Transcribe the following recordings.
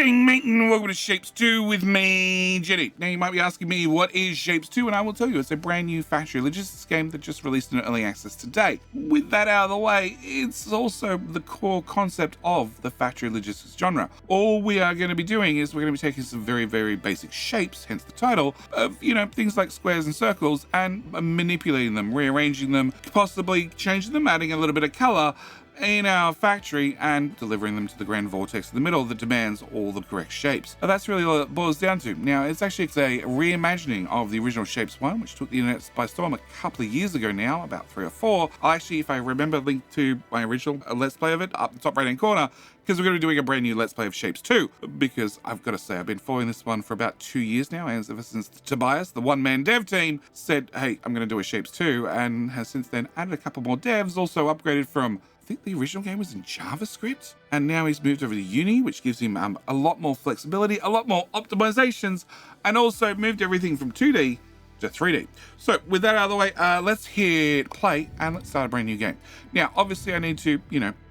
evening, mate, and welcome to Shapes 2 with me, Jenny. Now, you might be asking me, what is Shapes 2? And I will tell you, it's a brand new factory logistics game that just released in early access today. With that out of the way, it's also the core concept of the factory logistics genre. All we are going to be doing is we're going to be taking some very, very basic shapes, hence the title, of, things like squares and circles, and manipulating them, rearranging them, possibly changing them, adding a little bit of color in our factory and delivering them to the grand vortex in the middle that demands all the correct shapes. Now, that's really all it boils down to. Now, it's a reimagining of the original Shapes 1, which took the internet by storm a couple of years ago now, about 3 or 4. I'll actually, if I remember, link to my original Let's Play of it up the top right-hand corner, because we're going to be doing a brand new Let's Play of Shapes 2, because I've got to say, I've been following this one for about 2 years now, and ever since Tobias, the one-man dev team, said, hey, I'm going to do a Shapes 2, and has since then added a couple more devs, also upgraded from, I think the original game was in JavaScript, and now he's moved over to Uni, which gives him a lot more flexibility, a lot more optimizations, and also moved everything from 2D to 3D. So with that out of the way, let's hit play and let's start a brand new game. Now, obviously I need to,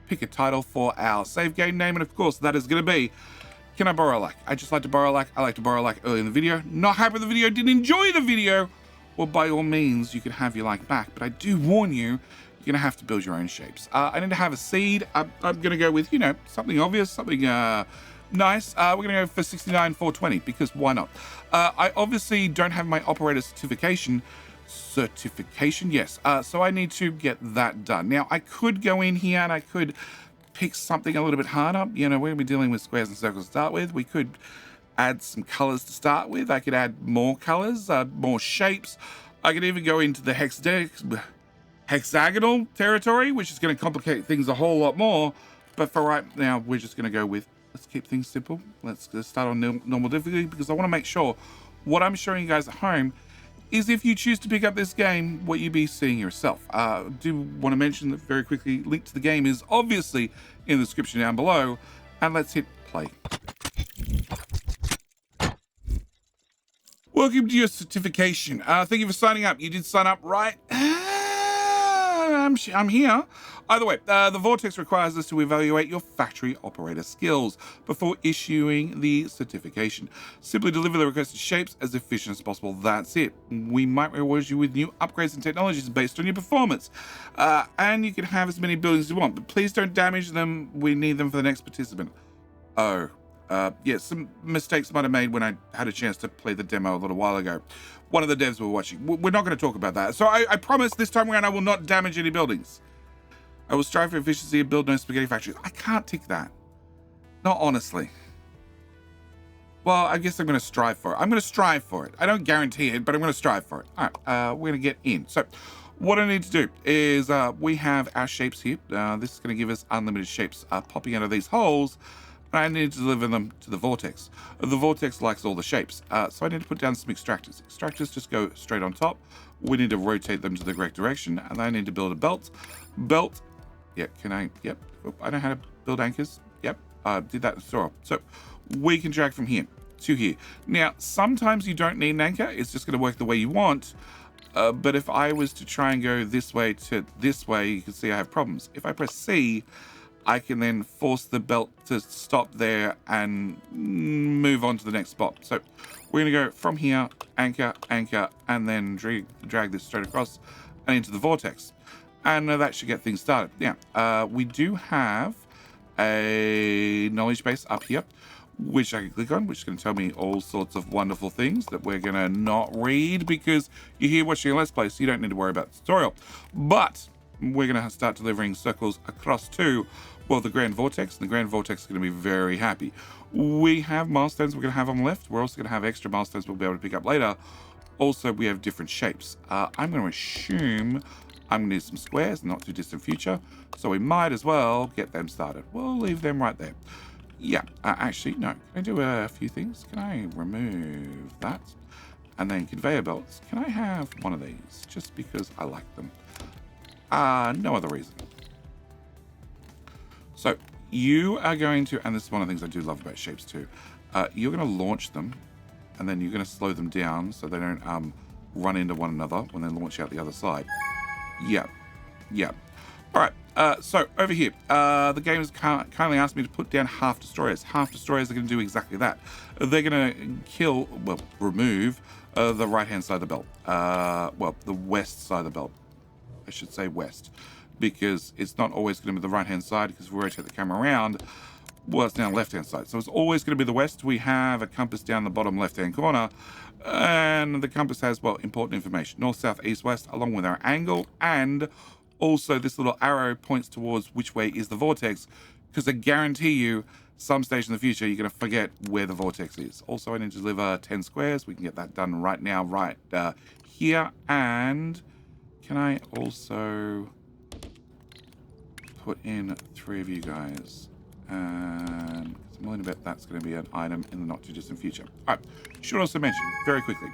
pick a title for our save game name, and of course that is going to be, can I borrow a like? I just like to borrow a like. I like to borrow a like early in the video. Not happy with the video, didn't enjoy the video, well, by all means, you can have your like back, but I do warn you, you're going to have to build your own shapes. I need to have a seed. I'm going to go with, something obvious, something nice. We're going to go for 69420 because why not? I obviously don't have my operator certification, yes. So I need to get that done. Now, I could go in here and I could pick something a little bit harder. We're going to be dealing with squares and circles to start with. We could add some colors to start with. I could add more colors, more shapes. I could even go into the hexagonal territory, which is going to complicate things a whole lot more. But for right now, we're just going to go with, let's keep things simple. Let's start on normal difficulty, because I want to make sure what I'm showing you guys at home is, if you choose to pick up this game, what you be seeing yourself. Do want to mention that very quickly, link to the game is obviously in the description down below, and let's hit play. Welcome to your certification. Thank you for signing up. You did sign up, right? I'm here. Either way, the Vortex requires us to evaluate your factory operator skills before issuing the certification. Simply deliver the requested shapes as efficient as possible. That's it. We might reward you with new upgrades and technologies based on your performance. And you can have as many buildings as you want, but please don't damage them. We need them for the next participant. Oh. Some mistakes might have made when I had a chance to play the demo a little while ago. One of the devs were watching. We're not going to talk about that. So I promise this time around I will not damage any buildings. I will strive for efficiency and build no spaghetti factories. I can't tick that. Not honestly. Well, I guess I'm going to strive for it. I'm going to strive for it. I don't guarantee it, but I'm going to strive for it. All right, we're going to get in. So what I need to do is we have our shapes here. This is going to give us unlimited shapes popping out of these holes. I need to deliver them to the Vortex. The Vortex likes all the shapes, so I need to put down some extractors. Extractors just go straight on top. We need to rotate them to the correct direction, and I need to build a belt. Yep, I know how to build anchors. Yep, did that in Thor. So we can drag from here to here. Now, sometimes you don't need an anchor. It's just going to work the way you want. But if I was to try and go this way to this way, you can see I have problems. If I press C, I can then force the belt to stop there and move on to the next spot. So we're going to go from here, anchor, and then drag this straight across and into the Vortex. And that should get things started. Now, we do have a knowledge base up here, which I can click on, which is going to tell me all sorts of wonderful things that we're going to not read, because you're here watching a Let's Play, so you don't need to worry about the tutorial. But we're going to start delivering circles across to, well, the Grand Vortex, and the Grand Vortex is going to be very happy. We have milestones we're going to have on the left. We're also going to have extra milestones we'll be able to pick up later. Also, we have different shapes. I'm going to assume I'm going to need some squares, not too distant future, so we might as well get them started. We'll leave them right there. Yeah, actually, no. Can I do a few things? Can I remove that? And then conveyor belts. Can I have one of these? Just because I like them. No other reason. So you are going to, and this is one of the things I do love about shapes too, you're going to launch them, and then you're going to slow them down so they don't run into one another when they launch out the other side. Yeah. All right, so over here, the game has kindly asked me to put down half destroyers. Half destroyers are going to do exactly that. They're going to kill, well, remove the right-hand side of the belt. Well, the west side of the belt. I should say west, because it's not always going to be the right-hand side, because if we rotate the camera around, well, it's now left-hand side. So it's always going to be the west. We have a compass down the bottom left-hand corner, and the compass has, well, important information. North, south, east, west, along with our angle, and also this little arrow points towards which way is the vortex, because I guarantee you some stage in the future you're going to forget where the vortex is. Also, I need to deliver 10 squares. We can get that done right now, right here. And can I also put in 3 of you guys? And I'm willing to bet that's going to be an item in the not too distant future. All right, should also mention very quickly,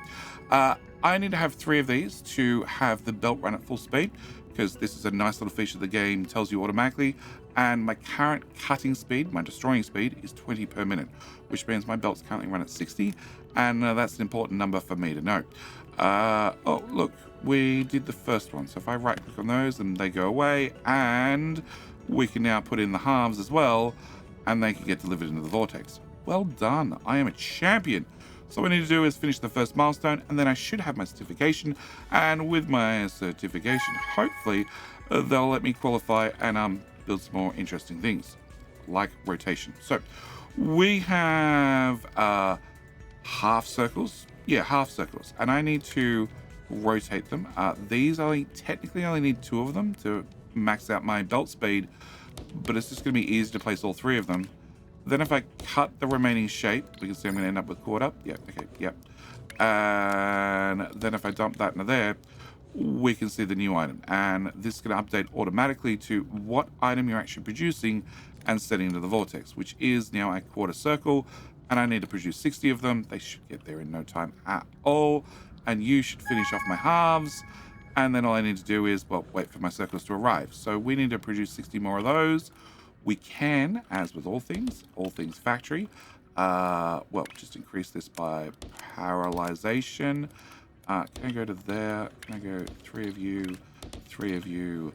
I need to have 3 of these to have the belt run at full speed, because this is a nice little feature the game tells you automatically. And my current cutting speed, my destroying speed, is 20 per minute, which means my belts currently run at 60, and that's an important number for me to know. Oh, look, we did the first one. So if I right click on those, then they go away, and we can now put in the halves as well, and they can get delivered into the vortex. Well done. I am a champion. So what I need to do is finish the first milestone, and then I should have my certification. And with my certification, hopefully, they'll let me qualify and build some more interesting things, like rotation. So we have half circles. Yeah, half circles. And I need to rotate them. These technically only need 2 of them to max out my belt speed, but it's just going to be easy to place all 3 of them. Then if I cut the remaining shape, we can see I'm going to end up with quarter. Yep, okay, yep. And then if I dump that into there, we can see the new item. And this is going to update automatically to what item you're actually producing and setting into the vortex, which is now a quarter circle. And I need to produce 60 of them. They should get there in no time at all. And you should finish off my halves. And then all I need to do is, well, wait for my circles to arrive. So we need to produce 60 more of those. We can, as with all things factory, well, just increase this by parallelization. Can I go to there? Can I go 3 of you, 3 of you,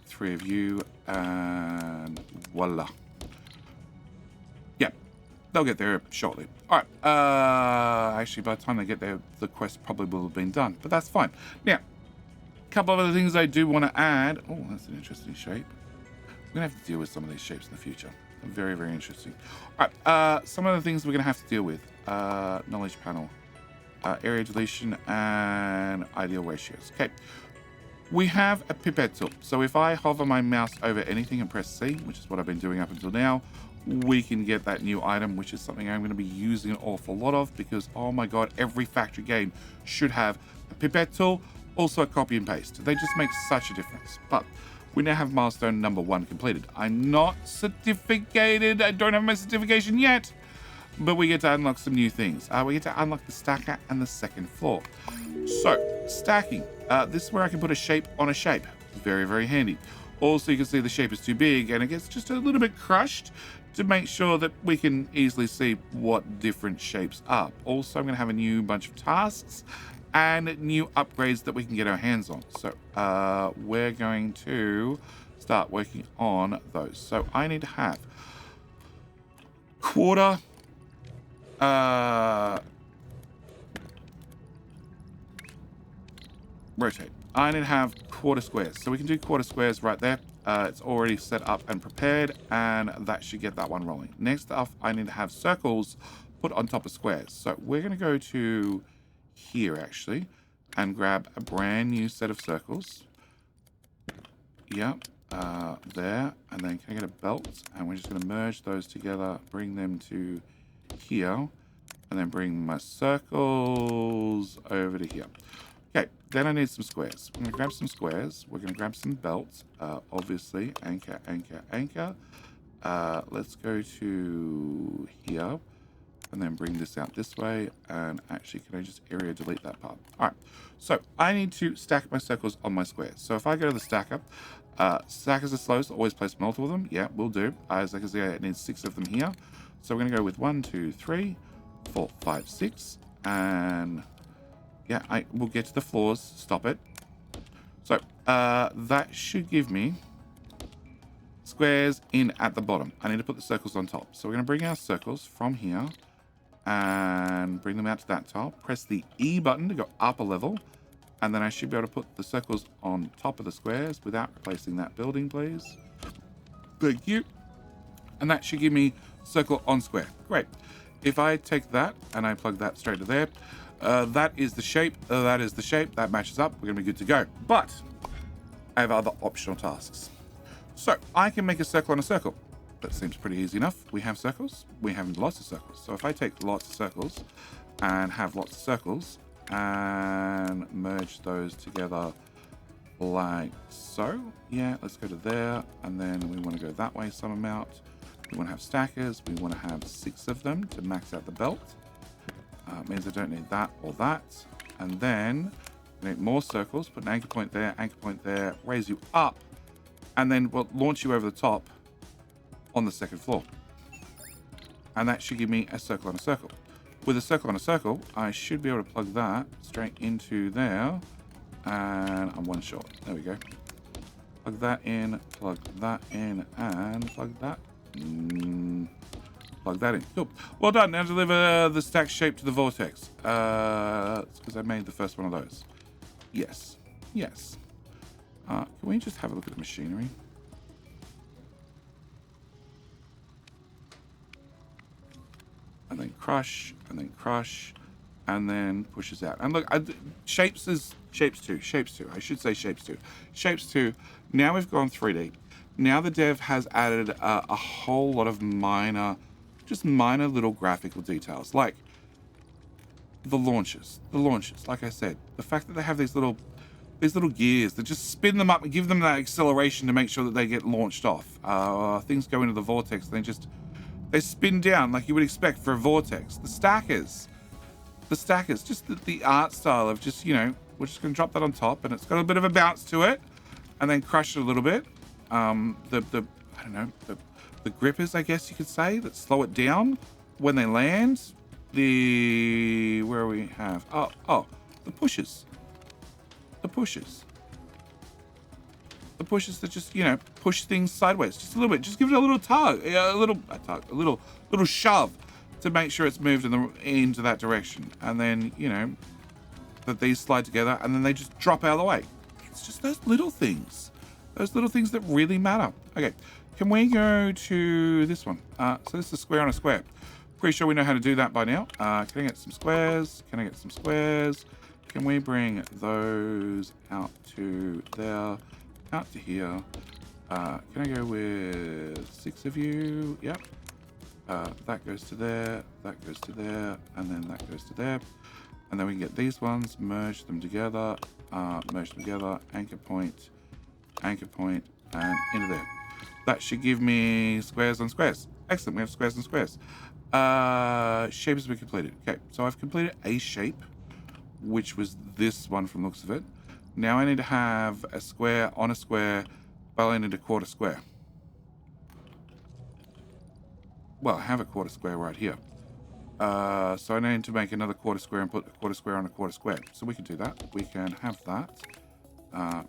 3 of you, and voila. Yeah, they'll get there shortly. All right. Actually, by the time they get there, the quest probably will have been done, but that's fine. Now, a couple of other things I do want to add. Oh, that's an interesting shape. We're going to have to deal with some of these shapes in the future. Very, very interesting. All right, some of the things we're going to have to deal with. Knowledge panel, area deletion, and ideal ratios. Okay, we have a pipette tool. So if I hover my mouse over anything and press C, which is what I've been doing up until now, we can get that new item, which is something I'm going to be using an awful lot of, because, oh my god, every factory game should have a pipette tool, also a copy and paste. They just make such a difference. But we now have milestone number 1 completed. I'm not certificated. I don't have my certification yet, but we get to unlock some new things. We get to unlock the stacker and the second floor. So, stacking. This is where I can put a shape on a shape. Very, very handy. Also, you can see the shape is too big and it gets just a little bit crushed to make sure that we can easily see what different shapes are. Also, I'm going to have a new bunch of tasks and new upgrades that we can get our hands on. So we're going to start working on those. So I need to have quarter rotate. I need to have quarter squares. So we can do quarter squares right there. It's already set up and prepared, and that should get that one rolling. Next up, I need to have circles put on top of squares. So we're going to go to here actually and grab a brand new set of circles. Yep, there. And then can I get a belt? And we're just going to merge those together, bring them to here, and then bring my circles over to here. Okay, then I need some squares. I'm going to grab some squares. We're going to grab some belts, obviously. Anchor, anchor, anchor. Let's go to here and then bring this out this way. And actually, can I just area delete that part? All right, so I need to stack my circles on my squares. So if I go to the stacker, stackers are slow, so always place multiple of them. Yeah, will do. As I can see, I need 6 of them here. So we're going to go with 1, 2, 3, 4, 5, 6, and yeah, I will get to the floors. Stop it. So That should give me squares in at the bottom. I need to put the circles on top. So we're going to bring our circles from here and bring them out to that tile. Press the E button to go up a level. And then I should be able to put the circles on top of the squares without replacing that building, please. Thank you. And that should give me circle on square. Great. If I take that and I plug that straight to there, that is the shape. That is the shape. That matches up. We're going to be good to go. But I have other optional tasks. So I can make a circle on a circle. That seems pretty easy enough. We have circles. We have lots of circles. So if I take lots of circles and have lots of circles and merge those together like so. Yeah, let's go to there. And then we want to go that way some amount. We want to have stackers. We want to have 6 of them to max out the belt. Means I don't need that or that. And then I need more circles. Put an anchor point there, raise you up. And then we'll launch you over the top on the second floor. And that should give me a circle on a circle. With a circle on a circle, I should be able to plug that straight into there. And I'm one short. There we go. Plug that in, and plug that. Plug that in. Cool. Well done. Now deliver the stack shape to the vortex. It's because I made the first one of those. Yes. Yes. Can we just have a look at the machinery? And then crush, and then pushes out. And look, shapes 2. I should say shapes 2. Shapes 2. Now we've gone 3D. Now the dev has added a whole lot of minor little graphical details, like the launches. Like I said, the fact that they have these little gears that just spin them up and give them that acceleration to make sure that they get launched off. Things go into the vortex, and they spin down like you would expect for a vortex. The stackers, just the art style of just, you know, we're just going to drop that on top, and it's got a bit of a bounce to it, and then crush it a little bit. I don't know, the grippers, I guess you could say, that slow it down when they land. The pushers. The pushers that just, you know, push things sideways just a little bit. Just give it a little tug, a little shove to make sure it's moved into that direction. And then, you know, that these slide together and then they just drop out of the way. It's just those little things that really matter. Okay, can we go to this one? So this is a square on a square. Pretty sure we know how to do that by now. Can I get some squares? Can we bring those out to there, out to here? Can I go with 6 of you? Yep. That goes to there, that goes to there, and then that goes to there. And then we can get these ones, merge them together, anchor point, and into there. That should give me squares on squares. Excellent, we have squares on squares. Shape has been completed. Okay, so I've completed a shape, which was this one from the looks of it. Now I need to have a square on a square, but I need a quarter square. Well, I have a quarter square right here. So I need to make another quarter square and put a quarter square on a quarter square. So we can do that. We can have that.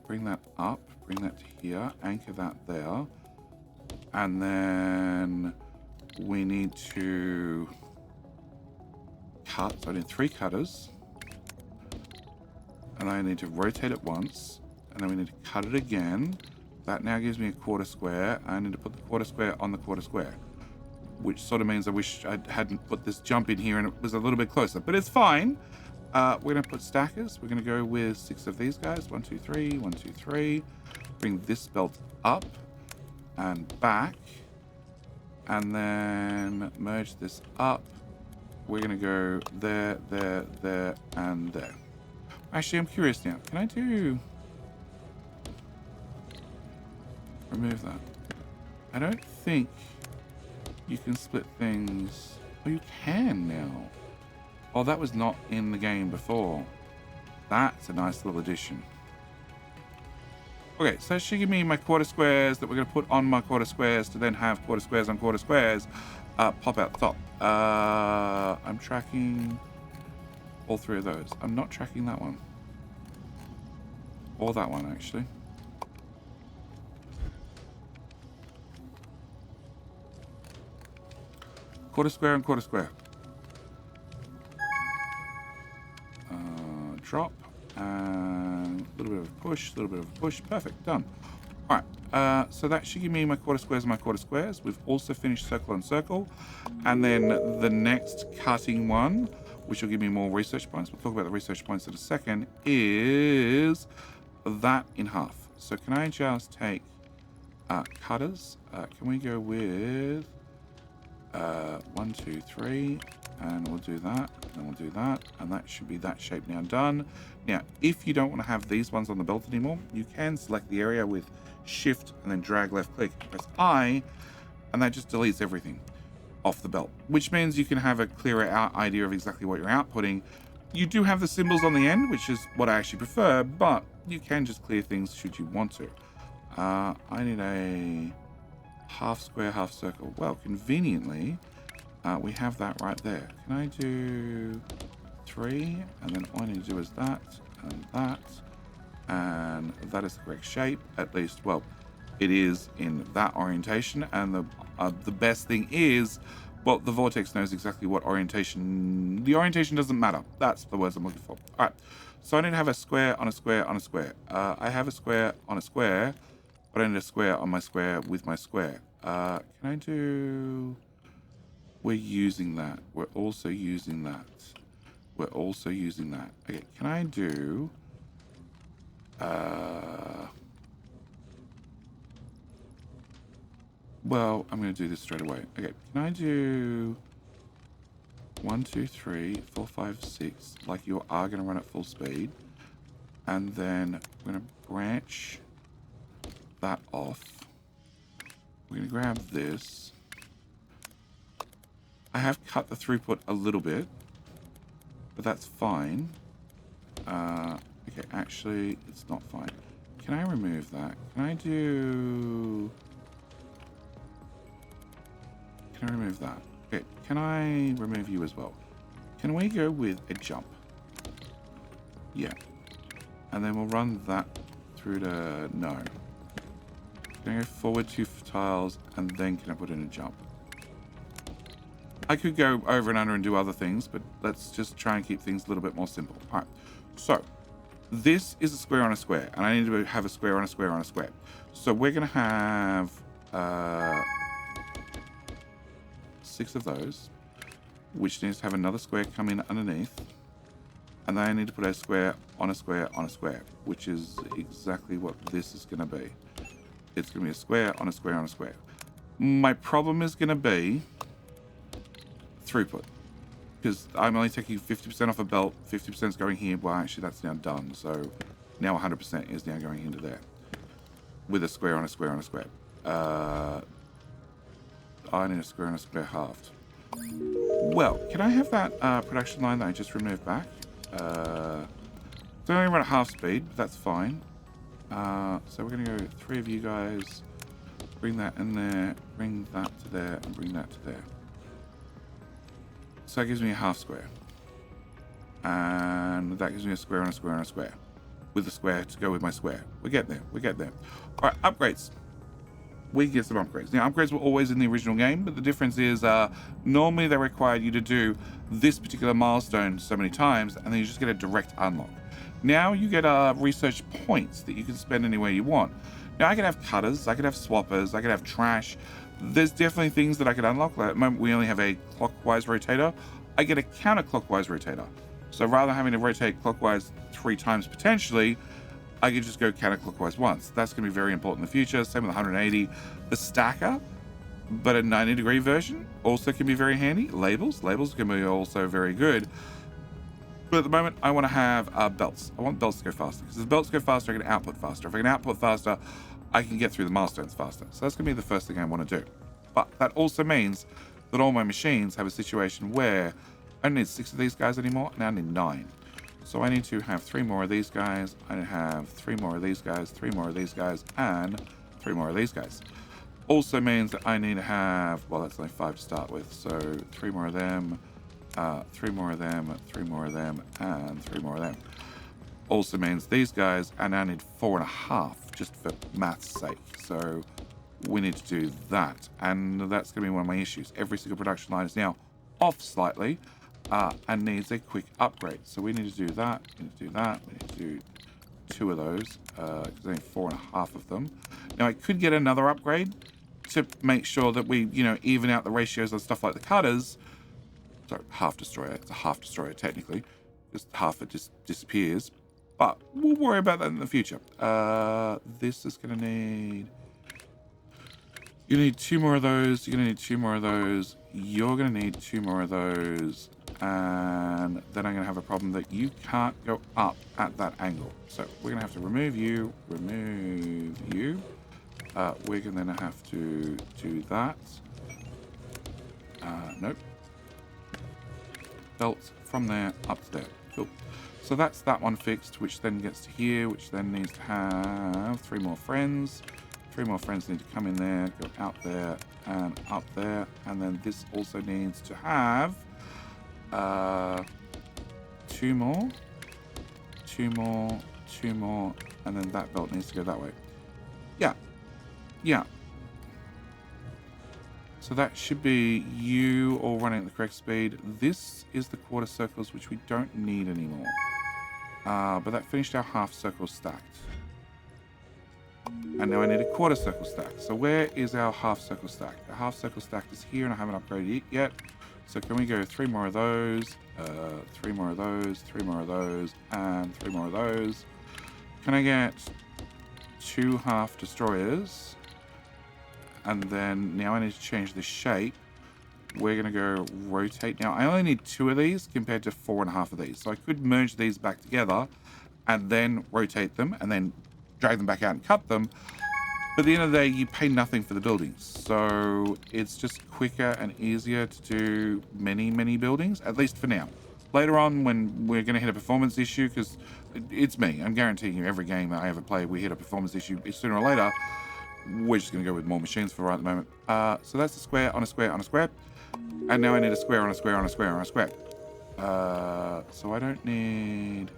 Bring that up, bring that to here, anchor that there. And then we need to cut. So I need 3 cutters. And I need to rotate it once. And then we need to cut it again. That now gives me a quarter square. I need to put the quarter square on the quarter square, which sort of means I wish I hadn't put this jump in here and it was a little bit closer, but it's fine. We're going to put stackers. We're going to go with 6 of these guys. 1, 2, 3, 1, 2, 3. Bring this belt up and back, and then merge this up. We're going to go there, there, there, and there. Actually, I'm curious now. Can I do... remove that? I don't think you can split things. Oh, you can now. Oh, that was not in the game before. That's a nice little addition. Okay, so it should give me my quarter squares that we're going to put on my quarter squares to then have quarter squares on quarter squares pop out the top. I'm tracking all 3 of those. I'm not tracking that one. Or that one, actually. Quarter square and quarter square. Drop. And a little bit of a push, a little bit of a push. Perfect. Done. All right. So that should give me my quarter squares and my quarter squares. We've also finished circle and circle. And then the next cutting one, which will give me more research points. We'll talk about the research points in a second, is that in half. So can I just take cutters? Can we go with 1, 2, 3, and we'll do that, and we'll do that, and that should be that shape now done. Now, if you don't want to have these ones on the belt anymore, you can select the area with Shift and then drag left click, press I, and that just deletes everything off the belt, which means you can have a clearer idea of exactly what you're outputting. You do have the symbols on the end, which is what I actually prefer, but you can just clear things should you want to. I need a half square, half circle. Well, conveniently, we have that right there. Can I do 3? And then all I need to do is that, and that, and that is the correct shape, at least. Well, it is in that orientation, and the best thing is, well, the vortex knows exactly what orientation. The orientation doesn't matter. That's the words I'm looking for. All right. So I need to have a square on a square on a square. I have a square on a square, but I need a square on my square with my square. Can I do... We're using that. We're also using that. We're also using that. Okay, can I do... Well, I'm going to do this straight away. Okay, can I do 1, 2, 3, 4, 5, 6, like you are going to run at full speed. And then we're going to branch that off. We're going to grab this. I have cut the throughput a little bit, but that's fine. Okay, actually, it's not fine. Can I remove that? Can I do... Can I remove that? Okay, can I remove you as well? Can we go with a jump? Yeah. And then we'll run that through to... No. Can I go forward 2 tiles, and then can I put in a jump? I could go over and under and do other things, but let's just try and keep things a little bit more simple. All right. So, this is a square on a square, and I need to have a square on a square on a square. So we're going to have 6 of those, which needs to have another square come in underneath. And then I need to put a square on a square on a square, which is exactly what this is going to be. It's going to be a square on a square on a square. My problem is going to be throughput, because I'm only taking 50% off a belt, 50% is going here. Well, actually, that's now done. So now 100% is now going into there with a square on a square on a square. I need a square on a square halved. Well, can I have that production line that I just removed back? It's only run at half speed, but that's fine. So we're going to go 3 of you guys, bring that in there, bring that to there, and bring that to there. So that gives me a half square. And that gives me a square on a square on a square. With a square to go with my square. We're getting there. We're getting there. All right, upgrades. We get some upgrades. Now, upgrades were always in the original game, but the difference is normally they required you to do this particular milestone so many times, and then you just get a direct unlock. Now you get research points that you can spend anywhere you want. Now, I could have cutters, I could have swappers, I could have trash. There's definitely things that I could unlock. Like at the moment, we only have a clockwise rotator. I get a counterclockwise rotator. So rather than having to rotate clockwise 3 times potentially, I could just go counterclockwise once. That's going to be very important in the future. Same with 180. The stacker, but a 90-degree version, also can be very handy. Labels can be also very good. But at the moment, I want to have belts. I want belts to go faster. Because if belts go faster, I can output faster. If I can output faster, I can get through the milestones faster. So that's going to be the first thing I want to do. But that also means that all my machines have a situation where I don't need 6 of these guys anymore. Now I need 9. So I need to have 3 more of these guys. I have 3 more of these guys, 3 more of these guys, and 3 more of these guys. Also means that I need to have, well, that's only 5 to start with. So 3 more of them, 3 more of them, 3 more of them, and 3 more of them. Also means these guys, and I need 4.5 just for math's sake. So we need to do that. And that's going to be one of my issues. Every single production line is now off slightly and needs a quick upgrade. So we need to do that. We need to do that. We need to do 2 of those because there's only 4.5 of them. Now, I could get another upgrade to make sure that we, even out the ratios on stuff like the cutters. Sorry, half destroyer. It's a half destroyer, technically. Just half it just disappears. But we'll worry about that in the future. This is going to need... You need 2 more of those. You're going to need 2 more of those. You're going to need 2 more of those. And then I'm going to have a problem that you can't go up at that angle. So we're going to have to remove you. Remove you. We're going to then have to do that. Nope. Belts from there up to there. Cool. So that's that one fixed, which then gets to here, which then needs to have 3 more friends. 3 more friends need to come in there, go out there, and up there. And then this also needs to have 2 more, 2 more, 2 more, and then that belt needs to go that way. Yeah. Yeah. So that should be you all running at the correct speed. This is the quarter circles, which we don't need anymore. But that finished our half circle stacked. And now I need a quarter circle stack. So where is our half circle stack? The half circle stack is here, and I haven't upgraded it yet. So can we go 3 more of those, 3 more of those, 3 more of those, and 3 more of those? Can I get 2 half destroyers? And then now I need to change the shape. We're going to go rotate. Now, I only need 2 of these compared to 4.5 of these. So I could merge these back together and then rotate them and then drag them back out and cut them. But at the end of the day, you pay nothing for the buildings. So it's just quicker and easier to do many, many buildings, at least for now. Later on, when we're going to hit a performance issue, because it's me, I'm guaranteeing you every game that I ever play, we hit a performance issue sooner or later. We're just going to go with more machines for right at the moment. So that's a square on a square on a square. And now I need a square on a square on a square on a square. So I don't need...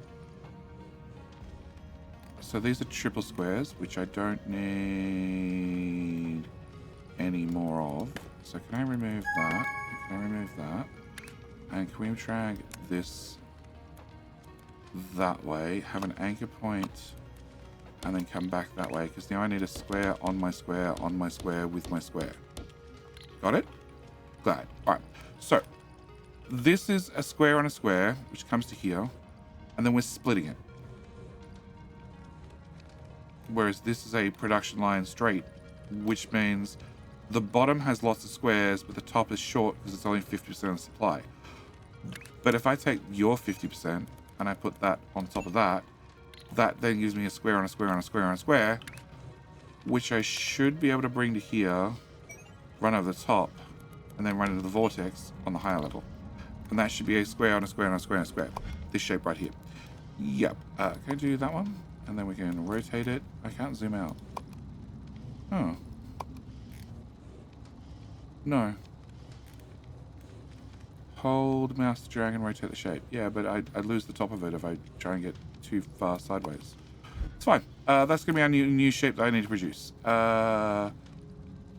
So these are triple squares, which I don't need any more of. So can I remove that? Can I remove that? And can we drag this that way? Have an anchor point... and then come back that way, because now I need a square on my square on my square with my square. Got it? Glad. All right. So this is a square on a square, which comes to here, and then we're splitting it. Whereas this is a production line straight, which means the bottom has lots of squares, but the top is short because it's only 50% of supply. But if I take your 50% and I put that on top of that, that then gives me a square on a square on a square on a square, which I should be able to bring to here, run over the top, and then run into the vortex on the higher level. And that should be a square on a square on a square on a square. This shape right here. Yep. Can I do that one? And then we can rotate it. I can't zoom out. Oh. No. Hold mouse to drag and rotate the shape. Yeah, but I'd lose the top of it if I try and get too far sideways. It's fine. That's going to be our new shape that I need to produce.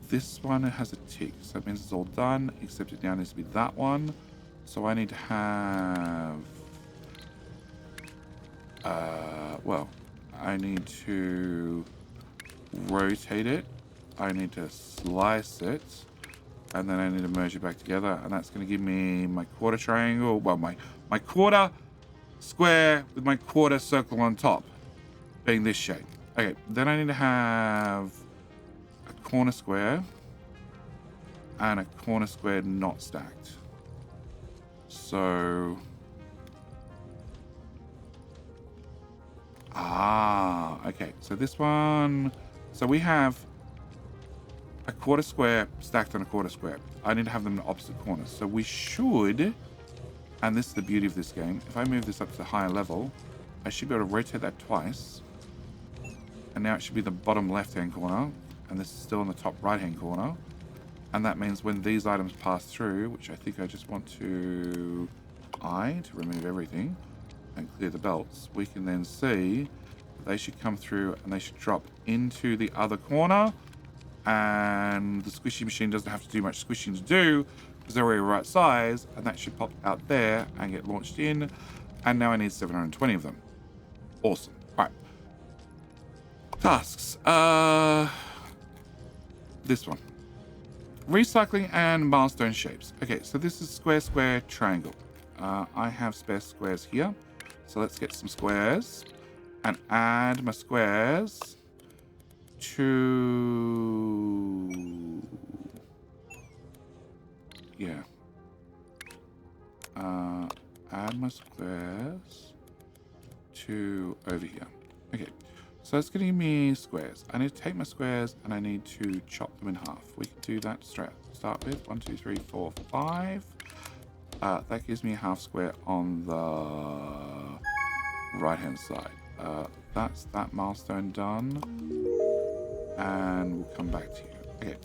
This one has a tick, so that means it's all done, except it now needs to be that one. So I need to have... well, I need to rotate it. I need to slice it. And then I need to merge it back together. And that's going to give me my quarter triangle. Well, my quarter square with my quarter circle on top being this shape. Okay, then I need to have a corner square and a corner square not stacked. So... okay. So this one... So we have a quarter square stacked on a quarter square. I need to have them in opposite corners. So we should... And this is the beauty of this game. If I move this up to the higher level, I should be able to rotate that twice. And now it should be the bottom left-hand corner. And this is still in the top right-hand corner. And that means when these items pass through, which I think I just want to remove everything and clear the belts, we can then see that they should come through and they should drop into the other corner. and the squishy machine doesn't have to do much squishing to do because they're already right size, and that should pop out there and get launched in. And now I need 720 of them. Awesome. Right. Tasks. This one. Recycling and milestone shapes. Okay, so this is square, square, triangle. I have spare squares here. So let's get some squares and add my squares to... Yeah. Add my squares to over here. Okay, so that's going to give me squares. I need to take my squares and I need to chop them in half. We can do that to start with. 1, 2, 3, 4, 5. That gives me a half square on the right hand side. That's that milestone done. And we'll come back to you. Okay,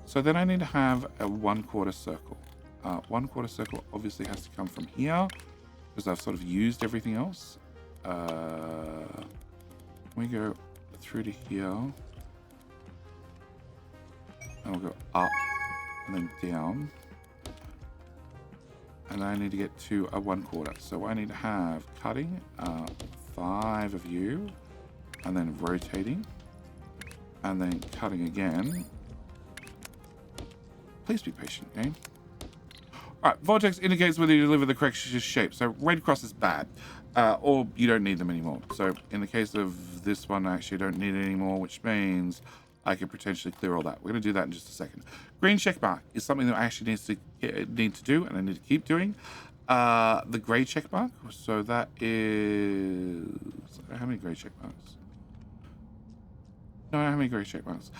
so then I need to have a 1/4 circle. 1/4 circle obviously has to come from here because I've sort of used everything else. We go through to here, and we'll go up and then down, and I need to get to a 1/4. So I need to have cutting 5 of you, and then rotating, and then cutting again. Please be patient, game. Alright, vortex indicates whether you deliver the correct shape. So red cross is bad, or you don't need them anymore. So in the case of this one, I actually don't need it anymore, which means I could potentially clear all that. We're going to do that in just a second. Green check mark is something that I actually need to do, and I need to keep doing. The grey check mark, so that is... How many grey check marks? No, how many grey check marks?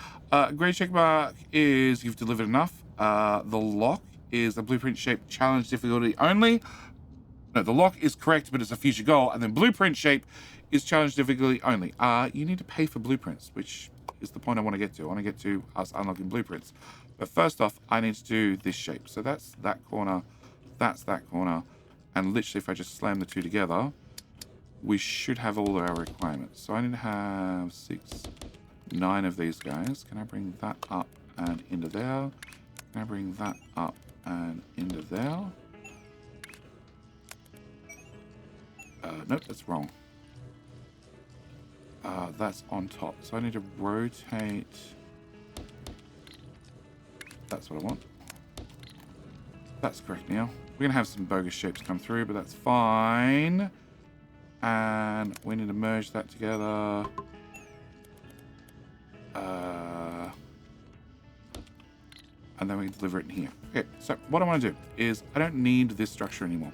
Grey check mark is you've delivered enough. The lock is a blueprint shape challenge difficulty only. No, the lock is correct, but it's a future goal. And then blueprint shape is challenge difficulty only. You need to pay for blueprints, which is the point I want to get to. I want to get to us unlocking blueprints. But first off, I need to do this shape. So that's that corner, that's that corner. And literally, if I just slam the two together, we should have all our requirements. So I need to have 6, 9 of these guys. Can I bring that up and into there? Can I bring that up and into there? Nope, that's wrong. That's on top. So I need to rotate. That's what I want. That's correct now. We're going to have some bogus shapes come through, but that's fine. And we need to merge that together. And then we can deliver it in here. Okay, so what I want to do is I don't need this structure anymore.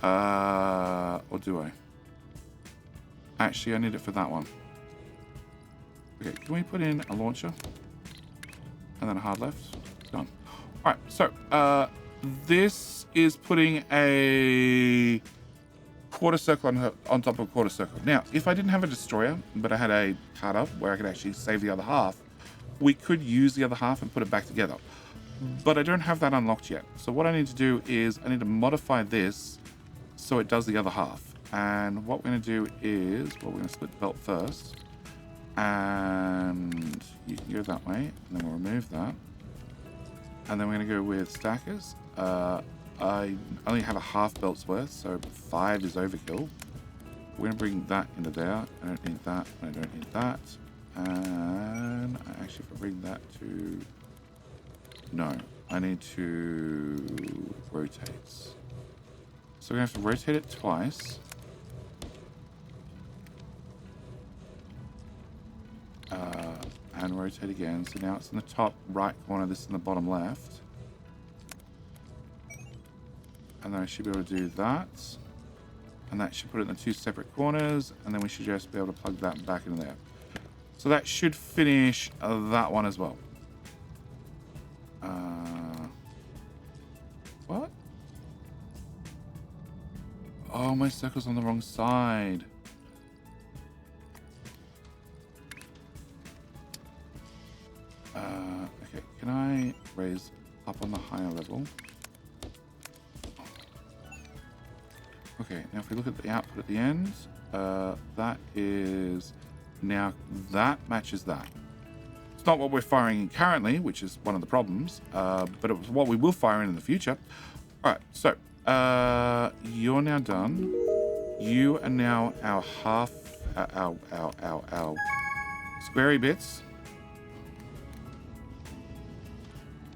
Or do I? Actually, I need it for that one. Okay, can we put in a launcher? And then a hard left? Done. Alright, so this is putting a 1/4 circle on top of a 1/4 circle. Now, if I didn't have a destroyer, but I had a cutter where I could actually save the other half, we could use the other half and put it back together. But I don't have that unlocked yet. So what I need to do is I need to modify this so it does the other half. And what we're going to do is, well, we're going to split the belt first. And you can go that way. And then we'll remove that. And then we're going to go with stackers. I only have a half belt's worth, so 5 is overkill. We're going to bring that into there. I don't need that. I don't need that. And I actually bring that to... No, I need to rotate. So we're going to have to rotate it twice. And rotate again. So now it's in the top right corner, this in the bottom left. And then I should be able to do that. And that should put it in the 2 separate corners. And then we should just be able to plug that back into there. So that should finish that one as well. What? Oh, my circle's on the wrong side. Okay, can I raise up on the higher level? Okay, now if we look at the output at the end, that is now, that matches that. It's not what we're firing in currently, which is one of the problems, but it was what we will fire in the future. All right, so you're now done. You are now our half, our squarey bits.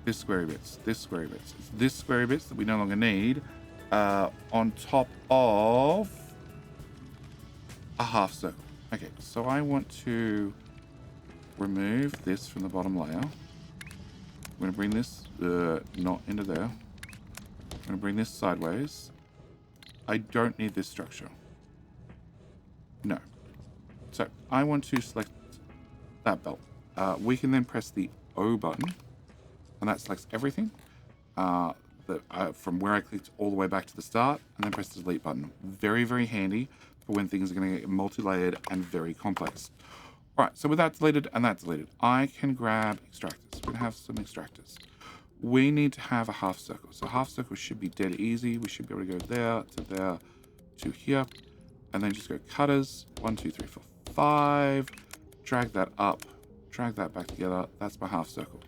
This squarey bits, this squarey bits. It's this squarey bits that we no longer need on top of a half circle. Okay, so I want to remove this from the bottom layer. I'm going to bring this not into there. I'm going to bring this sideways. I don't need this structure. No. So I want to select that belt. We can then press the O button, and that selects everything from where I clicked all the way back to the start, and then press the delete button. Very, very handy for when things are going to get multi-layered and very complex. All right, so with that deleted and that deleted, I can grab extractors. We're going to have some extractors. We need to have a half circle. So half circle should be dead easy. We should be able to go there to here, and then just go cutters. 1, 2, 3, 4, 5. Drag that up, drag that back together. That's my half circle.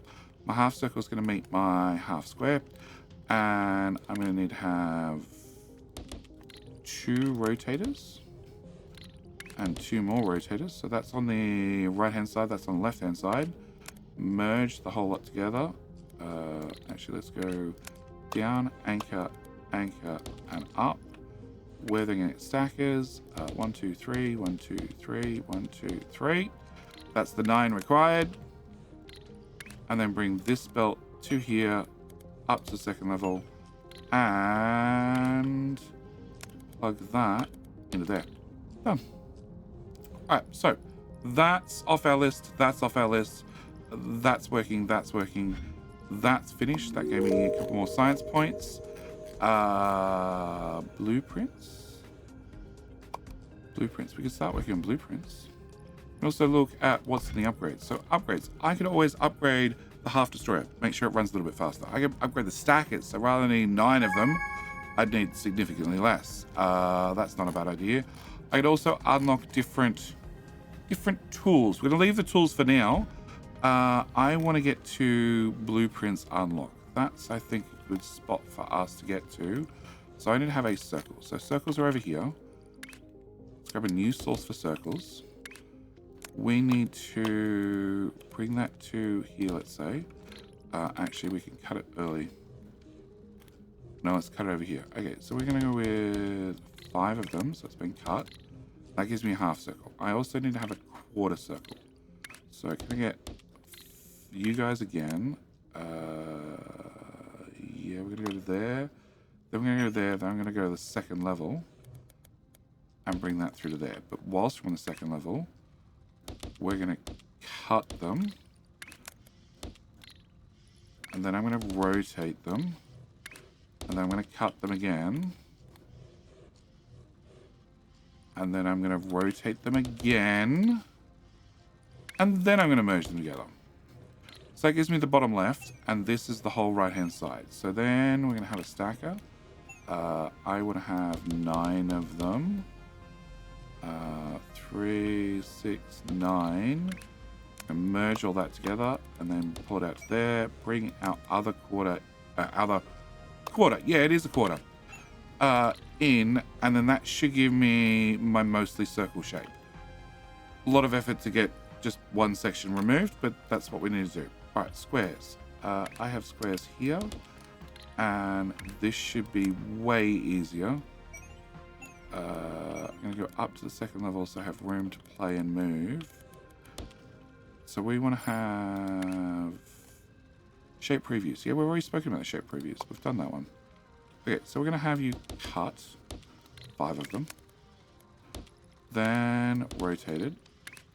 My half circle is going to meet my half square, and I'm going to need to have 2 rotators and 2 more rotators. So that's on the right hand side, that's on the left hand side. Merge the whole lot together. Actually, let's go down, anchor, anchor, and up. Where they're going to get stackers. 1, 2, 3, 1, 2, 3, 1, 2, 3. That's the 9 required. And then bring this belt to here, up to the second level, and plug that into there. Done. All right, so that's off our list. That's off our list. That's working. That's working. That's finished. That gave me a couple more science points. Blueprints. Blueprints. We can start working on blueprints. And also look at what's in the upgrades. So upgrades. I can always upgrade the half destroyer. Make sure it runs a little bit faster. I can upgrade the stackers. So rather than need 9 of them, I'd need significantly less. That's not a bad idea. I could also unlock different tools. We're going to leave the tools for now. I want to get to blueprints unlock. That's, I think, a good spot for us to get to. So I need to have a circle. So circles are over here. Let's grab a new source for circles. We need to bring that to here, let's say. Actually, we can cut it early. No, let's cut it over here. Okay, so we're going to go with 5 of them. So it's been cut. That gives me a half circle. I also need to have a quarter circle. So can I get you guys again? Yeah, we're going to go to there. Then we're going to go there. Then I'm going to go to the second level and bring that through to there. But whilst we're on the second level, we're going to cut them. And then I'm going to rotate them. And then I'm going to cut them again. And then I'm going to rotate them again. And then I'm going to merge them together. So that gives me the bottom left. And this is the whole right-hand side. So then we're going to have a stacker. I want to have 9 of them. 3, 6, 9. And merge all that together. And then pull it out to there. Bring our other quarter. Yeah, it is a quarter. In, and then that should give me my mostly circle shape. A lot of effort to get just one section removed, but that's what we need to do. All right, squares. I have squares here, and this should be way easier. I'm going to go up to the second level so I have room to play and move. So we want to have shape previews. Yeah, we've already spoken about the shape previews. We've done that one. Okay, so we're going to have you cut 5 of them. Then rotated.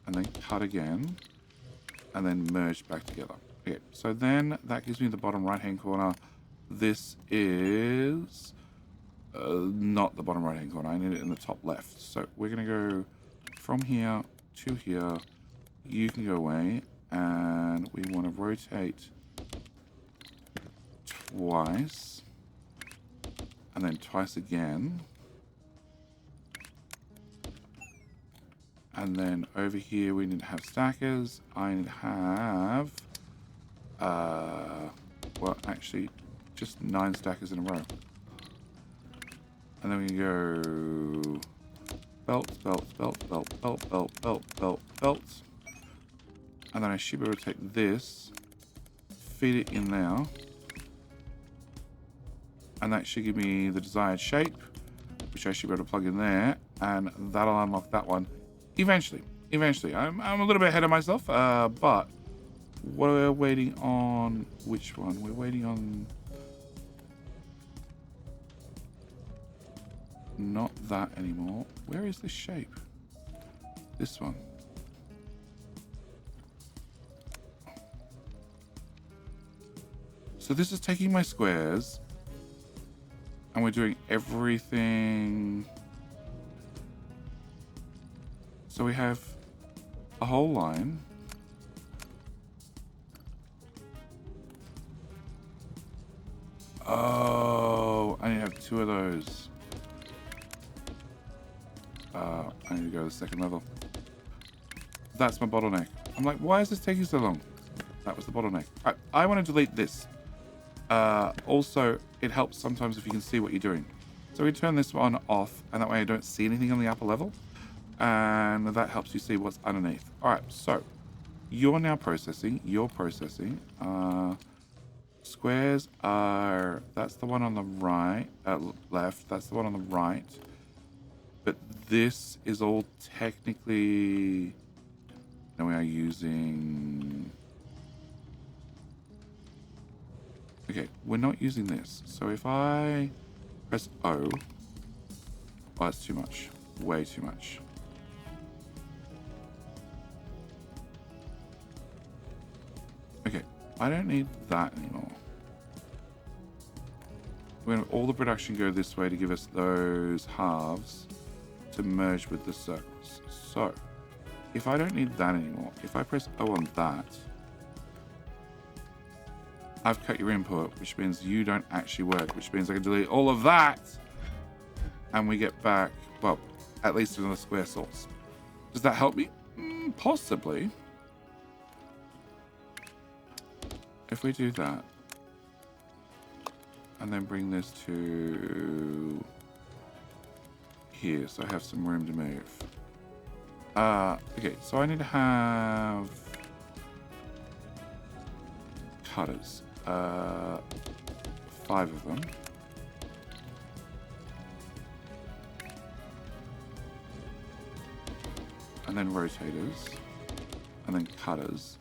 And then cut again. And then merged back together. Okay, so then that gives me the bottom right-hand corner. This is not the bottom right-hand corner. I need it in the top left. So we're going to go from here to here. You can go away. And we want to rotate twice. And then twice again. And then over here we need to have stackers. I need to have, well, actually, just 9 stackers in a row. And then we go belt, belt, belt, belt, belt, belt, belt, belt, belt. And then I should be able to take this, feed it in there. And that should give me the desired shape, which I should be able to plug in there. And that'll unlock that one. Eventually. I'm a little bit ahead of myself, but we're waiting on which one? We're waiting on not that anymore. Where is this shape? This one. So this is taking my squares and we're doing everything. So we have a whole line. Oh, I need to have 2 of those. I need to go to the second level. That's my bottleneck. I'm like, why is this taking so long? That was the bottleneck. All right, I want to delete this. Also, it helps sometimes if you can see what you're doing. So we turn this one off, and that way I don't see anything on the upper level. And that helps you see what's underneath. All right, so you're now processing. You're processing. Squares are, that's the one on the right, left. That's the one on the right. But this is all technically, now we are using, okay, we're not using this. So if I press O, oh, that's too much, way too much. Okay, I don't need that anymore. We're going to all the production go this way to give us those halves to merge with the circles. So, if I don't need that anymore, if I press O on that, I've cut your input, which means you don't actually work, which means I can delete all of that, and we get back, well, at least another square source. Does that help me? Possibly. If we do that, and then bring this to here, so I have some room to move. Okay, so I need to have cutters. 5 of them. And then rotators. And then cutters.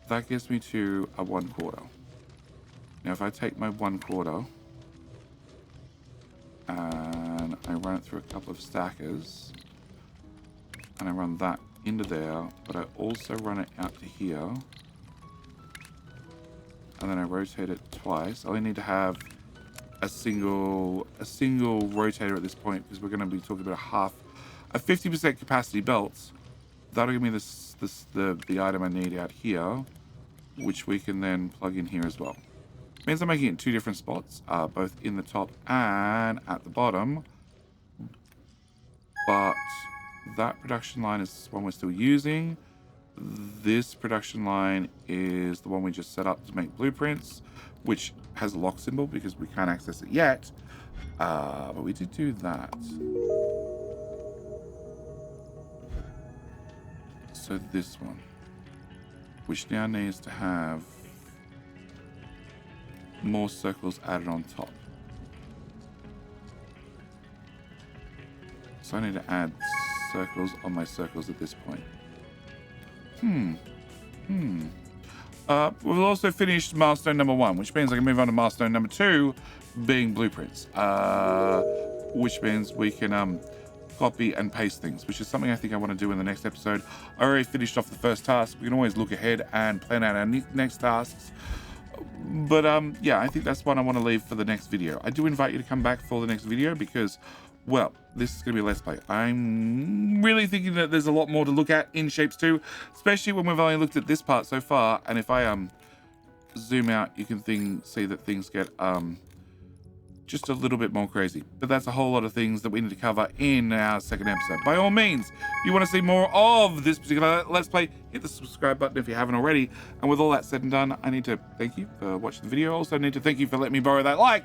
That gives me to a 1/4. Now if I take my 1/4 and I run it through a couple of stackers and I run that into there, but I also run it out to here and then I rotate it twice. I only need to have a single rotator at this point because we're going to be talking about a 50% capacity belt. That'll give me the item I need out here, which we can then plug in here as well. Means I'm making it in 2 different spots, both in the top and at the bottom. But that production line is one we're still using. This production line is the one we just set up to make blueprints, which has a lock symbol because we can't access it yet. But we did do that. So this one, which now needs to have more circles added on top. So I need to add circles on my circles at this point. We've also finished milestone number 1, which means I can move on to milestone number 2, being blueprints. Which means we can copy and paste things, which is something I think I want to do in the next episode. I already finished off the first task. We can always look ahead and plan out our next tasks. But yeah, I think that's one I want to leave for the next video. I do invite you to come back for the next video because, well, this is going to be a Let's Play. I'm really thinking that there's a lot more to look at in Shapes 2, especially when we've only looked at this part so far. And if I zoom out, you can see that things get just a little bit more crazy. But that's a whole lot of things that we need to cover in our second episode. By all means, if you want to see more of this particular Let's Play, hit the subscribe button if you haven't already. And with all that said and done, I need to thank you for watching the video. Also need to thank you for letting me borrow that like.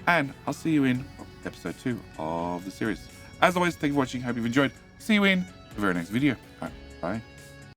And I'll see you in episode 2 of the series. As always, thank you for watching. Hope you've enjoyed. See you in the very next video. All right, bye.